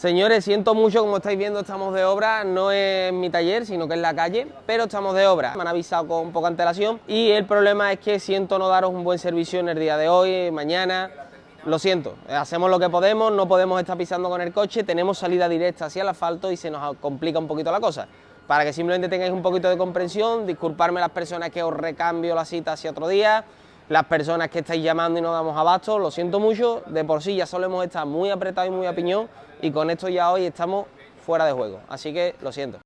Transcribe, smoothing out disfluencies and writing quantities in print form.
Señores, siento mucho, como estáis viendo estamos de obra, no es mi taller, sino que es la calle, pero estamos de obra. Me han avisado con poca antelación y el problema es que siento no daros un buen servicio en el día de hoy, mañana. Lo siento, hacemos lo que podemos, no podemos estar pisando con el coche, tenemos salida directa hacia el asfalto y se nos complica un poquito la cosa. Para que simplemente tengáis un poquito de comprensión, disculparme las personas que os recambio la cita hacia otro día, las personas que estáis llamando y no damos abasto, lo siento mucho, de por sí ya solemos estar muy apretados y muy a piñón y con esto ya hoy estamos fuera de juego, así que lo siento.